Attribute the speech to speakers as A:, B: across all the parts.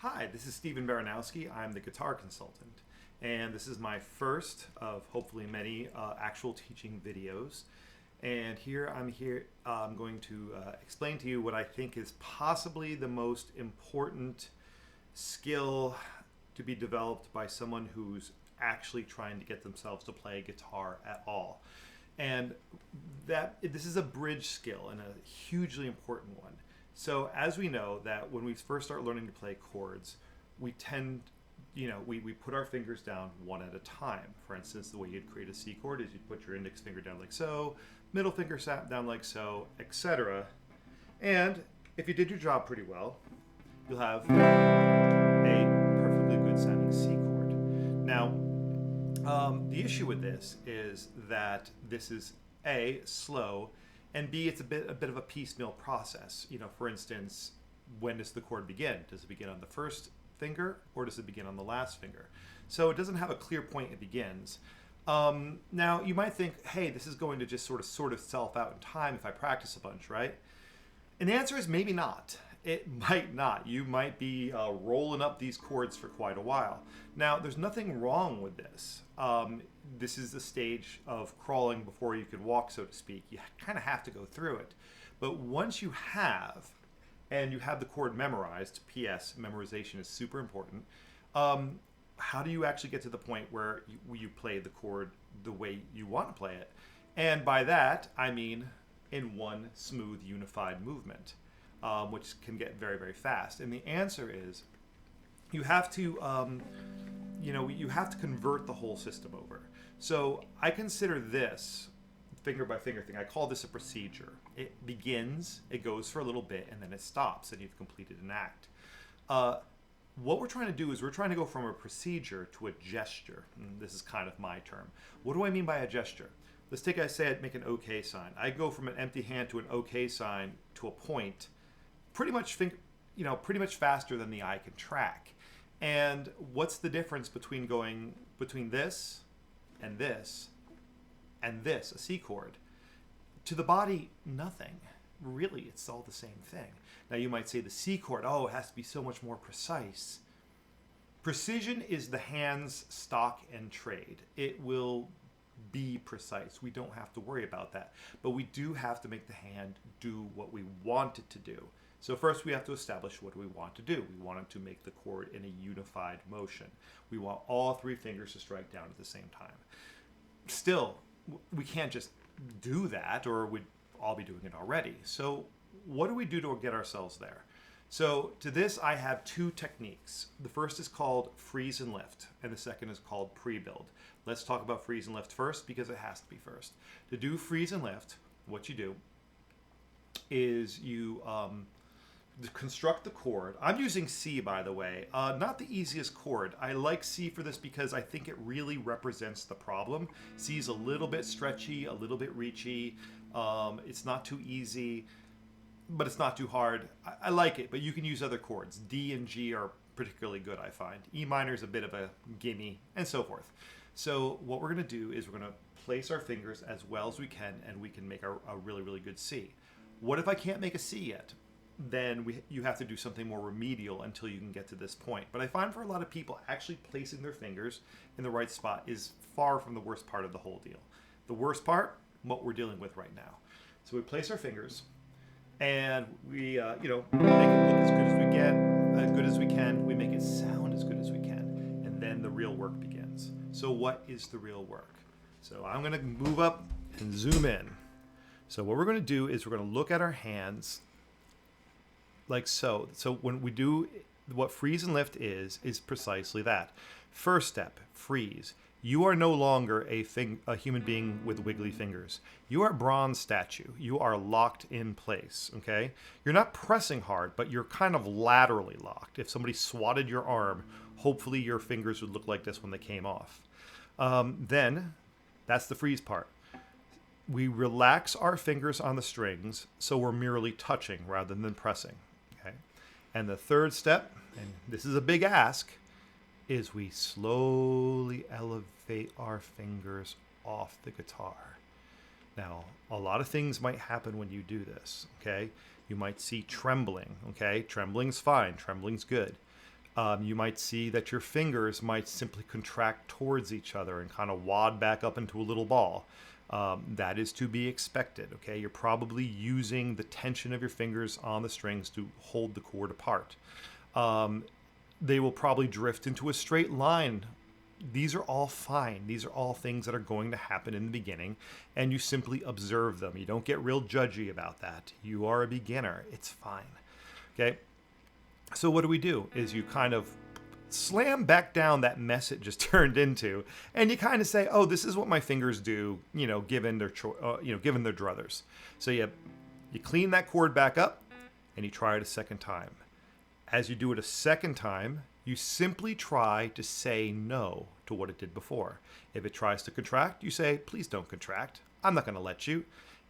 A: Hi, this is Stephen Baranowski. I'm the guitar consultant, and this is my first of hopefully many actual teaching videos. And I'm going to explain to you what I think is possibly the most important skill to be developed by someone who's actually trying to get themselves to play guitar at all. And this is a bridge skill and a hugely important one. So as we know that when we first start learning to play chords, we tend, we put our fingers down one at a time. For instance, the way you'd create a C chord is you'd put your index finger down like so, middle finger sat down like so, etc. And if you did your job pretty well, you'll have a perfectly good sounding C chord. Now, the issue with this is that this is A, slow, and B, it's a bit of a piecemeal process. For instance, when does the chord begin? Does it begin on the first finger or does it begin on the last finger? So it doesn't have a clear point it begins. Now, you might think, hey, this is going to just sort of self out in time if I practice a bunch, right? And the answer is maybe not. It might not. You might be rolling up these chords for quite a while. Now, there's nothing wrong with this. This is the stage of crawling before you can walk, so to speak. You kind of have to go through it. But once you have, and you have the chord memorized, P.S., memorization is super important, how do you actually get to the point where you play the chord the way you want to play it? And by that, I mean in one smooth, unified movement. Which can get very, very fast. And the answer is you have to, you have to convert the whole system over. So I consider this finger by finger thing, I call this a procedure. It begins, it goes for a little bit, and then it stops, and you've completed an act. What we're trying to do is we're trying to go from a procedure to a gesture. And this is kind of my term. What do I mean by a gesture? Let's take, make an OK sign. I go from an empty hand to an OK sign to a point pretty much faster than the eye can track. And what's the difference between going between this and this and this, a C chord? To the body, nothing. Really, it's all the same thing. Now you might say the C chord, it has to be so much more precise. Precision is the hand's stock and trade. It will be precise. We don't have to worry about that. But we do have to make the hand do what we want it to do. So first we have to establish what we want to do. We want it to make the chord in a unified motion. We want all three fingers to strike down at the same time. Still, we can't just do that, or we'd all be doing it already. So what do we do to get ourselves there? So to this, I have two techniques. The first is called freeze and lift, and the second is called pre-build. Let's talk about freeze and lift first because it has to be first. To do freeze and lift, what you do is you construct the chord. I'm using C, by the way. Not the easiest chord. I like C for this because I think it really represents the problem. C is a little bit stretchy, a little bit reachy. It's not too easy, but it's not too hard. I like it, but you can use other chords. D and G are particularly good, I find. E minor is a bit of a gimme, and so forth. So what we're going to do is we're going to place our fingers as well as we can, and we can make a really, really good C. What if I can't make a C yet? Then you have to do something more remedial until you can get to this point. But I find for a lot of people, actually placing their fingers in the right spot is far from the worst part of the whole deal. The worst part, what we're dealing with right now. So we place our fingers, and we, make it look as good as we can. We make it sound as good as we can, and then the real work begins. So what is the real work? So I'm going to move up and zoom in. So what we're going to do is we're going to look at our hands like so. So when we do what freeze and lift is precisely that. First step, freeze. You are no longer a human being with wiggly fingers. You are a bronze statue. You are locked in place, okay? You're not pressing hard, but you're kind of laterally locked. If somebody swatted your arm, hopefully your fingers would look like this when they came off. Then, that's the freeze part. We relax our fingers on the strings, so we're merely touching rather than pressing. Okay? And the third step, and this is a big ask, is we slowly elevate our fingers off the guitar. Now, a lot of things might happen when you do this, okay? You might see trembling, okay? Trembling's fine, trembling's good. You might see that your fingers might simply contract towards each other and kind of wad back up into a little ball. That is to be expected, okay? You're probably using the tension of your fingers on the strings to hold the chord apart. They will probably drift into a straight line. These are all fine. These are all things that are going to happen in the beginning, and you simply observe them. You don't get real judgy about that. You are a beginner. It's fine, okay? So what do? Is you kind of slam back down that mess it just turned into, and you kind of say, "Oh, this is what my fingers do," given their given their druthers. So you clean that chord back up, and you try it a second time. As you do it a second time, you simply try to say no to what it did before. If it tries to contract, you say, "Please don't contract. I'm not going to let you,"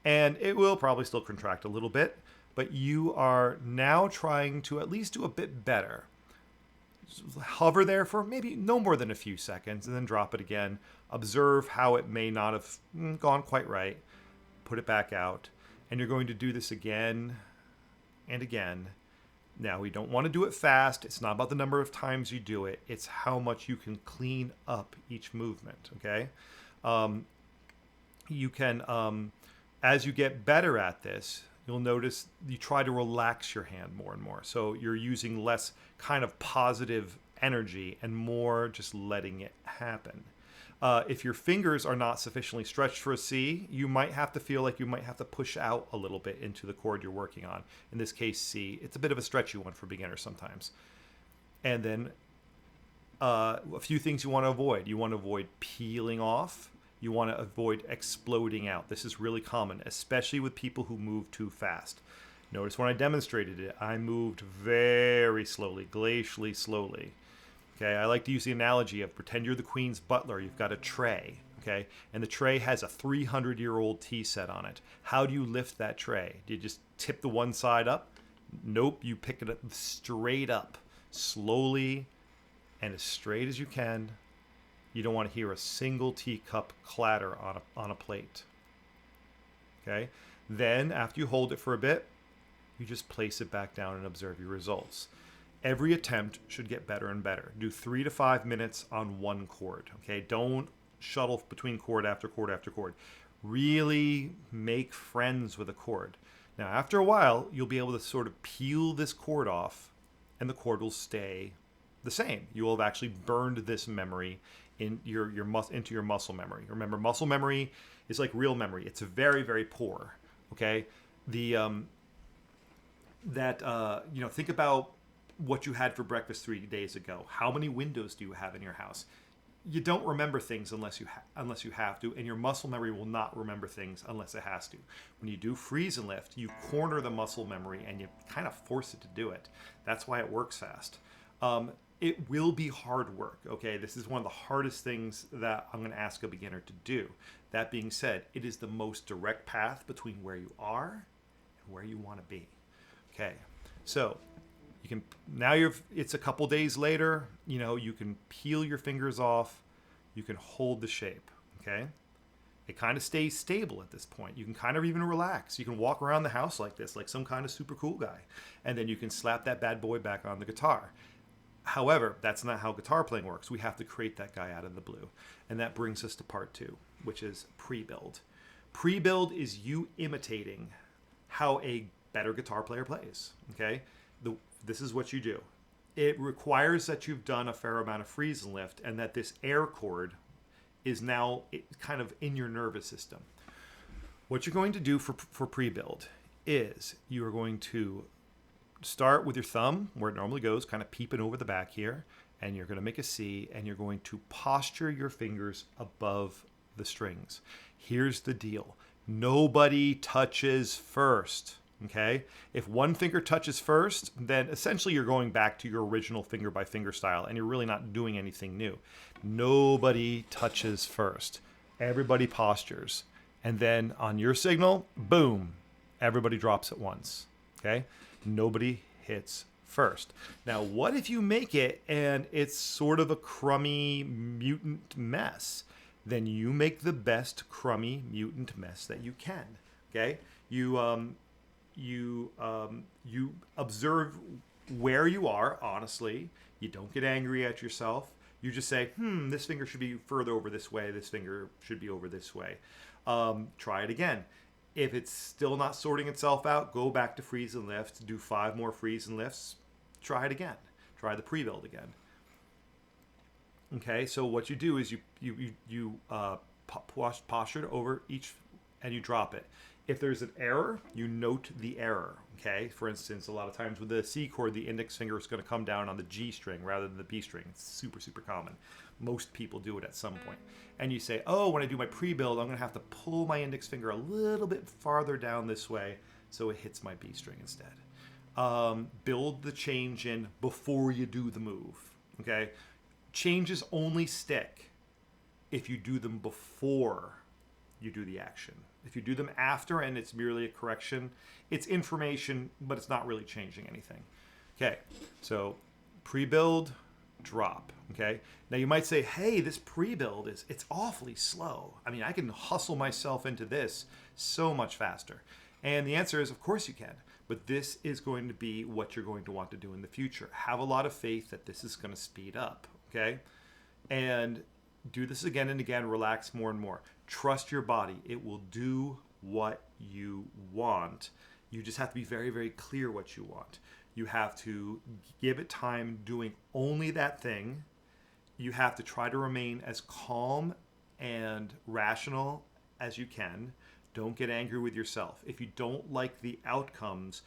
A: and it will probably still contract a little bit, but you are now trying to at least do a bit better. Hover there for maybe no more than a few seconds and then drop it again. Observe how it may not have gone quite right. Put it back out. And you're going to do this again and again. Now, we don't want to do it fast. It's not about the number of times you do it. It's how much you can clean up each movement, okay? You can, as you get better at this, you'll notice you try to relax your hand more and more. So you're using less kind of positive energy and more just letting it happen. If your fingers are not sufficiently stretched for a C, you might have to feel like you might have to push out a little bit into the chord you're working on. In this case, C. It's a bit of a stretchy one for beginners sometimes. And then a few things you want to avoid. You want to avoid peeling off. You want to avoid exploding out. This is really common, especially with people who move too fast. Notice when I demonstrated it, I moved very slowly, glacially slowly. Okay, I like to use the analogy of pretend you're the queen's butler. You've got a tray, okay? And the tray has a 300-year-old tea set on it. How do you lift that tray? Do you just tip the one side up? Nope, you pick it up straight up, slowly and as straight as you can. You don't want to hear a single teacup clatter on a plate. Okay? Then, after you hold it for a bit, you just place it back down and observe your results. Every attempt should get better and better. Do 3 to 5 minutes on one chord. Okay? Don't shuttle between chord after chord after chord. Really make friends with a chord. Now, after a while, you'll be able to sort of peel this chord off, and the chord will stay the same. You will have actually burned this memory into your muscle memory. Remember, muscle memory is like real memory. It's very, very poor. Okay, think about what you had for breakfast 3 days ago. How many windows do you have in your house? You don't remember things unless you have to, and your muscle memory will not remember things unless it has to. When you do freeze and lift, you corner the muscle memory and you kind of force it to do it. That's why it works fast. It will be hard work, okay? This is one of the hardest things that I'm going to ask a beginner to do. That being said, it is the most direct path between where you are and where you want to be. Okay, so you can it's a couple days later. You can peel your fingers off. You can hold the shape. Okay, it kind of stays stable at this point. You can kind of even relax. You can walk around the house like this, like some kind of super cool guy, and then you can slap that bad boy back on the guitar. However, that's not how guitar playing works. We have to create that guy out of the blue. And that brings us to part 2, which is pre-build. Pre-build is you imitating how a better guitar player plays, okay? This is what you do. It requires that you've done a fair amount of freeze and lift and that this air chord is now kind of in your nervous system. What you're going to do for pre-build is you are going to start with your thumb where it normally goes, kind of peeping over the back here, and you're going to make a C, and you're going to posture your fingers above the strings. Here's the deal. Nobody touches first, okay? If one finger touches first, then essentially you're going back to your original finger by finger style, and you're really not doing anything new. Nobody touches first. Everybody postures. And then on your signal, boom, everybody drops at once, okay? Nobody hits first. Now, what if you make it and it's sort of a crummy mutant mess? Then you make the best crummy mutant mess that you can. Okay? You observe where you are, honestly. You don't get angry at yourself. You just say, this finger should be further over this way. This finger should be over this way. Try it again. If it's still not sorting itself out, go back to freeze and lift. Do 5 more freeze and lifts. Try it again. Try the pre-build again. Okay, so what you do is you posture it over each, and you drop it. If there's an error, you note the error. Okay, for instance, a lot of times with the C chord, the index finger is going to come down on the G string rather than the B string. It's super, super common. Most people do it at some point. And you say, oh, when I do my pre-build, I'm going to have to pull my index finger a little bit farther down this way so it hits my B string instead. Build the change in before you do the move. Okay, changes only stick if you do them before you do the action. If you do them after and it's merely a correction, it's information, but it's not really changing anything. Okay, so pre-build, drop. Okay, now you might say, hey, this pre-build it's awfully slow. I mean, I can hustle myself into this so much faster. And the answer is, of course you can, but this is going to be what you're going to want to do in the future. Have a lot of faith that this is going to speed up. Okay, and do this again and again. Relax more and more. Trust your body. It will do what you want. You just have to be very, very clear what you want. You have to give it time doing only that thing. You have to try to remain as calm and rational as you can. Don't get angry with yourself. If you don't like the outcomes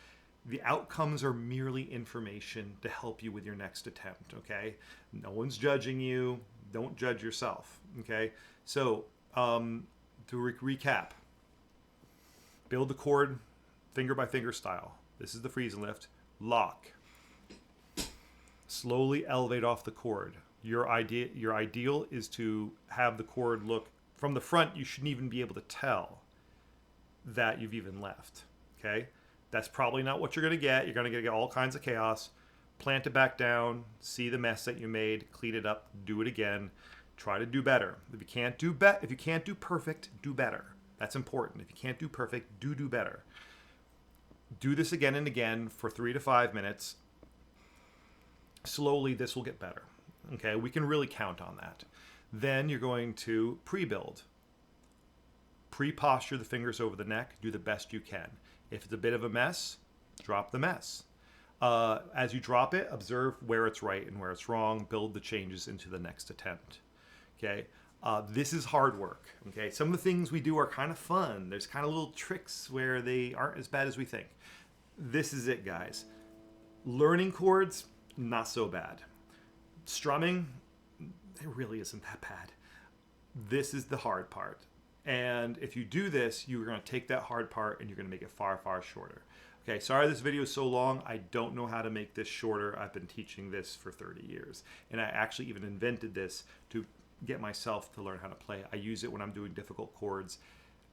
A: are merely information to help you with your next attempt, okay? No one's judging you. Don't judge yourself, okay? So, to recap, build the chord finger by finger style. This is the freeze and lift. Lock. Slowly elevate off the chord. Your ideal is to have the chord look from the front. You shouldn't even be able to tell that you've even left, okay? That's probably not what you're going to get. You're going to get all kinds of chaos. Plant it back down. See the mess that you made. Clean it up. Do it again. Try to do better. If you can't do perfect, do better. That's important. If you can't do perfect, do better. Do this again and again for 3 to 5 minutes. Slowly, this will get better. Okay, we can really count on that. Then you're going to pre-build. Pre-posture the fingers over the neck. Do the best you can. If it's a bit of a mess, drop the mess. As you drop it, observe where it's right and where it's wrong. Build the changes into the next attempt. Okay, this is hard work. Okay, some of the things we do are kind of fun. There's kind of little tricks where they aren't as bad as we think. This is it, guys. Learning chords, not so bad. Strumming, it really isn't that bad. This is the hard part. And if you do this, you're going to take that hard part and you're going to make it far, far shorter. Okay, sorry this video is so long. I don't know how to make this shorter. I've been teaching this for 30 years. And I actually even invented this to get myself to learn how to play. I use it when I'm doing difficult chords.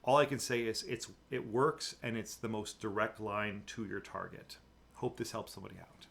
A: All I can say is it works, and it's the most direct line to your target. Hope this helps somebody out.